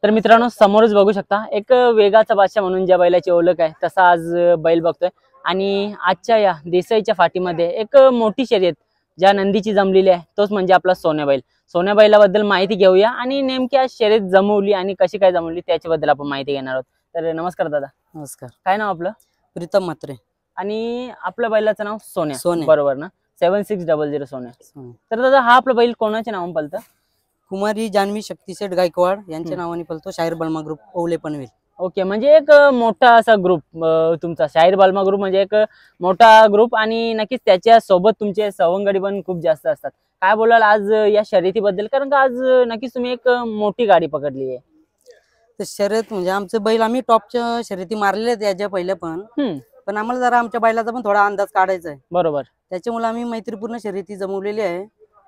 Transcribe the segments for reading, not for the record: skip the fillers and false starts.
तर मित्रांनो समोरच बघू शकता एक वेगाचा बादशाह म्हणून ज्या बैलाची ओळख आहे तसा आज बैल बघतोय। आणि आजच्या या देसाईच्या फाटीमध्ये एक मोठी शर्यत ज्या नंदीची जमलेली आहे तोच म्हणजे आपला सोन्या बैल। सोन्या बैलाबद्दल माहिती घेऊया आणि नेमकी आज शर्यत जमवली आणि कशी काय जमवली त्याच्याबद्दल आपण माहिती घेणार आहोत। तर नमस्कार दादा। नमस्कार। काय नाव आपलं? प्रीतम म्हात्रे। आणि आपल्या बैलाचं नाव सोन्या सोन्या। बरोबर ना? 7600 सोन्या। तर दादा हा आपला बैल कोणाच्या नावाने पळतं? कुमारी जानवी शक्तिसेठ गायकवाड यांच्या नावाने पळतो, शाहीर बलमा ग्रुप ओवले पनवेल। ओके, म्हणजे एक मोठा असा ग्रुप तुमचा शाहीर बलमा ग्रुप म्हणजे एक मोठा ग्रुप आणि नक्कीच त्याच्या सोबत तुमचे सवंगडी पण खूप जास्त असतात। काय बोलाल आज या शर्यतीबद्दल, कारण का आज नक्कीच तुम्ही एक मोठी गाडी पकडली आहे? तर शर्यत म्हणजे आमचे बैल आम्ही टॉपच्या शर्यती मारलेल्या आहेत याच्या पहिल्या पण आम्हाला जरा आमच्या बैलाचा पण थोडा अंदाज काढायचा आहे। बरोबर, त्याच्यामुळे आम्ही मैत्रीपूर्ण शर्यती जमवलेली आहे।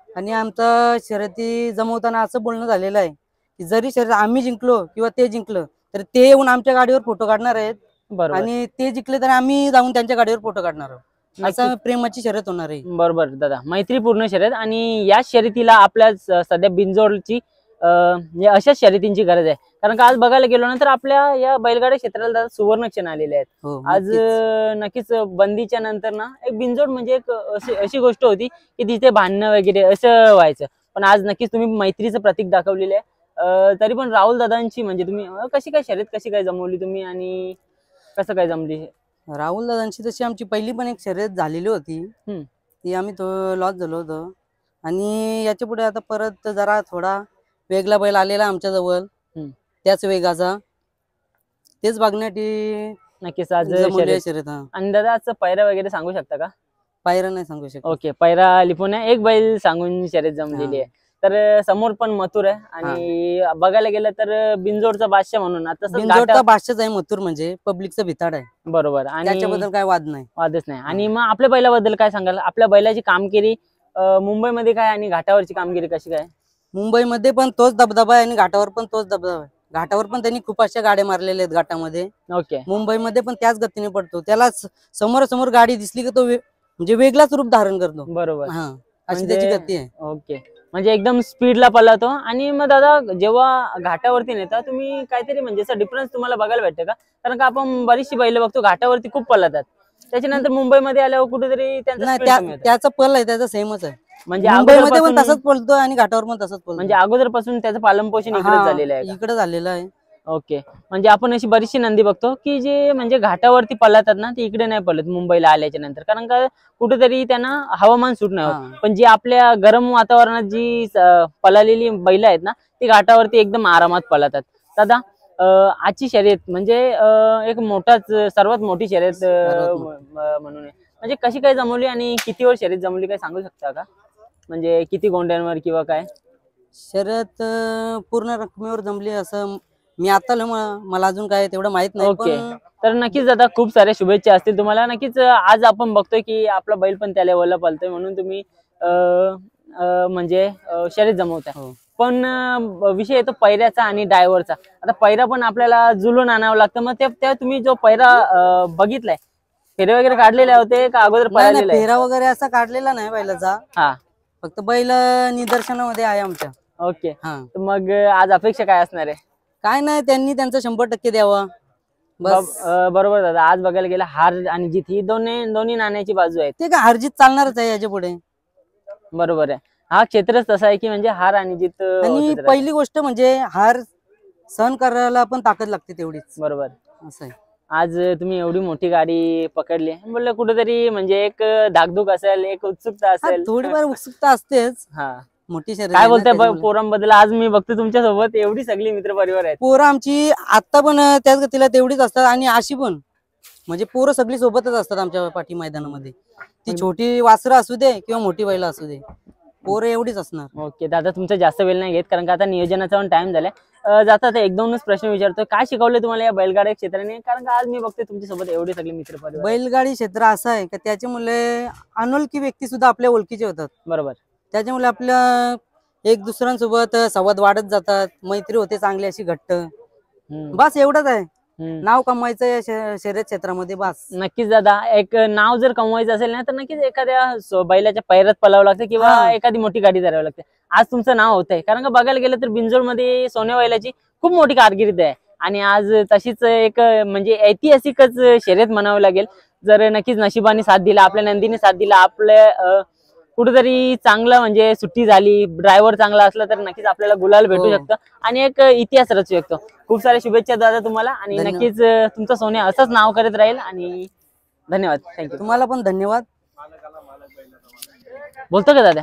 आणि आमचं शर्यती जमवताना असं बोलणं झालेलं आहे की जरी शर्यत आम्ही जिंकलो किंवा ते जिंकलं तर ते येऊन आमच्या गाडीवर फोटो काढणार आहेत, आणि ते जिंकले तर आम्ही जाऊन त्यांच्या गाडीवर फोटो काढणार आहोत। असं प्रेमाची शर्यत होणार आहे। बरोबर दादा, मैत्रीपूर्ण शर्यत। आणि या शर्यतीला आपल्या सध्या बिंजोडची अशाच शर्यतींची गरज आहे, कारण का आज बघायला गेलो ना तर आपल्या या बैलगाडी क्षेत्राला सुवर्ण क्षण आलेले आहेत। आज नक्कीच बंदीच्या नंतर ना एक बिंजोड म्हणजे एक अशी गोष्ट होती की तिथे भांडणं वगैरे असं व्हायचं, पण आज नक्कीच तुम्ही मैत्रीचं प्रतीक दाखवलेलं आहे। तरी पण राहुल दादांची म्हणजे तुम्ही कशी काय शर्यत कशी काय जमवली तुम्ही आणि कसं काय जमली? राहुल दादांची तशी आमची पहिली पण एक शर्यत झालेली होती, ती आम्ही तो लॉस झालो होतो। आणि याच्या पुढे आता परत जरा थोडा वेगळा बैल आलेला आमच्या जवळ, त्याच वेगाचा, तेच बघण्यासाठी नक्कीच आज शर्यत। आणि दादा आज पायरा वगैरे सांगू शकता का? पायरा नाही सांगू शकत। ओके, पायरा लिपून एक बैल सांगून शर्यत जमलेली आहे। तर समोर पण मथुर आहे आणि बघायला गेलं तर बिंजोडचा बादशाह म्हणून आता बिंजोडचा बादशाह आहे मथुर, म्हणजे पब्लिकचा भिताड आहे। बरोबर, आणि त्याच्याबद्दल काय वादच नाही। आणि मग आपल्या बैलाबद्दल काय सांगाल? आपल्या बैलाची कामगिरी मुंबईमध्ये काय आणि घाटावरची कामगिरी कशी काय? मुंबईमध्ये पण तोच दबदबा आहे आणि घाटावर पण तोच दबदबा आहे। घाटावर पण त्यांनी खूप अशा गाड्या मारलेल्या आहेत घाटामध्ये। ओके, मुंबईमध्ये पण त्याच गतीने पडतो, त्याला समोर गाडी दिसली की तो म्हणजे वेगळाच रूप धारण करतो। बरोबर, अशी त्याची गती आहे। ओके, म्हणजे एकदम स्पीडला पळतो। आणि मग दादा जेव्हा घाटावरती नेता तुम्ही काहीतरी म्हणजे असं डिफरन्स तुम्हाला बघायला भेटतं का? कारण का आपण बरीचशी बैल बघतो घाटावरती खूप पळतात, त्याच्यानंतर मुंबईमध्ये आल्यावर कुठेतरी त्याचा पल आहे त्याचा सेमच आहे। म्हणजे मुंबईमध्ये पण तसंच पळतो आणि घाटावर पण तसंच पळतो, म्हणजे अगोदरपासून त्याचं पालनपोषण इकडे झालेलं आहे, इकडे झालेलं आहे। ओके, म्हणजे आपण अशी बरीचशी नंदी बघतो की जे म्हणजे घाटावरती पळतात ना ते इकडे नाही पळत मुंबईला आल्याच्या नंतर, कारण का कुठेतरी त्यांना हवामान सूट नाही होत। पण जी आपल्या गरम वातावरणात जी पळालेली बैल आहेत ना ती घाटावरती एकदम आरामात पळतात। दादा आजची शर्यत म्हणजे एक मोठाच सर्वात मोठी शर्यत म्हणून म्हणजे कशी काय जमवली आणि किती वर शर्यत जमवली काय सांगू शकता का? म्हणजे किती गोंड्यांवर किंवा काय? शर्यत पूर्ण रकमेवर जमली असं मी आता मला अजून काय तेवढं माहित नाही। ओके, तर नक्कीच दादा खूप साऱ्या शुभेच्छा असतील तुम्हाला। नक्कीच आज आपण बघतोय की आपला बैल पण त्या लेवलला पळतोय म्हणून तुम्ही म्हणजे शर्यत जमवताय। पण विषय येतो पैऱ्याचा आणि ड्रायव्हरचा। आता पैरा पण आपल्याला जुळून आणावं लागतं, मग त्या तुम्ही जो पैरा बघितलाय फेरे वगैरे काढलेले होते का अगोदर पळालेला? फेरा वगैरे असा काढलेला नाही बैलाचा, फक्त बैल निदर्शनामध्ये आहे आमच्या। ओके, मग आज अपेक्षा काय असणार आहे? काय नाही, त्यांनी त्यांचं 100% द्यावं बस। बरोबर दादा, आज बघायला गेलं हार आणि जीत ही दोन्ही नाण्याची बाजू आहे, ते काय हार जीत चालणारच आहे याच्या पुढे। बरोबर आहे, हा क्षेत्रच तसा आहे की म्हणजे हार आणि जीत। आणि पहिली गोष्ट म्हणजे हार सहन करायला पण ताकद लागते तेवढीच। बरोबर, असं आहे। आज तुम्ही एवढी मोठी गाडी पकडली बोललं कुठेतरी म्हणजे एक धाकधूक असेल, एक उत्सुकता असेल, थोडीफार उत्सुकता असतेच। मोठी शर्यत काय बोलताय पोरांबद्दल? आज मी बघतो तुमच्या सोबत एवढी सगळी मित्र परिवार आहेत। पोरं आमची आता पण त्याच गतीला तेवढीच असतात आणि अशी पण म्हणजे पोरं सगळी सोबतच असतात आमच्या पाठी मैदानामध्ये, ती छोटी वासरं असू दे किंवा मोठी बैल असू दे, पोरं एवढीच असणार। ओके दादा, तुमचा जास्त वेळ नाही घेत कारण का आता नियोजनाचा पण टाइम झालाय। जाता एक दोनच प्रश्न विचारतो, काय शिकवले तुम्हाला या बैलगाडी क्षेत्राने? कारण का आज मी बघते तुमच्या सोबत एवढे सगळे मित्र परिवार। बैलगाडी क्षेत्र असं आहे की त्याच्यामुळे अनोळखी व्यक्ती सुद्धा आपल्या ओळखीचे होतात। बरोबर, त्याच्यामुळे आपल्या एक दुसऱ्यांसोबत संवाद वाढत जातात, मैत्री होते चांगली अशी घट्ट, बस एवढंच आहे। नाव कमवायचं या शर्यत क्षेत्रामध्ये बस. नक्कीच दादा, एक नाव जर कमवायचं असेल ना तर नक्कीच एखाद्या बैलाच्या पैरात पळावं लागतं किंवा एखादी मोठी गाडी धरावी लागते. आज तुमचं नाव होतंय, कारण का बघायला गेलं तर बिंजोडमध्ये सोन्या बैलाची खूप मोठी कारकीर्द आहे आणि आज तशीच एक म्हणजे ऐतिहासिकच शर्यत म्हणावं लागेल. जर नक्कीच नशिबाने साथ दिला, आपल्या नंदीने साथ दिला, आपल्या कुठेतरी चांगलं म्हणजे सुट्टी झाली, ड्रायव्हर चांगला असला तर नक्कीच आपल्याला गुलाल भेटू शकतं आणि एक इतिहास रचू शकतो. खूप साऱ्या शुभेच्छा दादा तुम्हाला आणि नक्कीच तुमचं सोन्या असंच नाव करत राहील आणि धन्यवाद. थँक्यू. तुम्हाला पण धन्यवाद. बोलतो का दादा?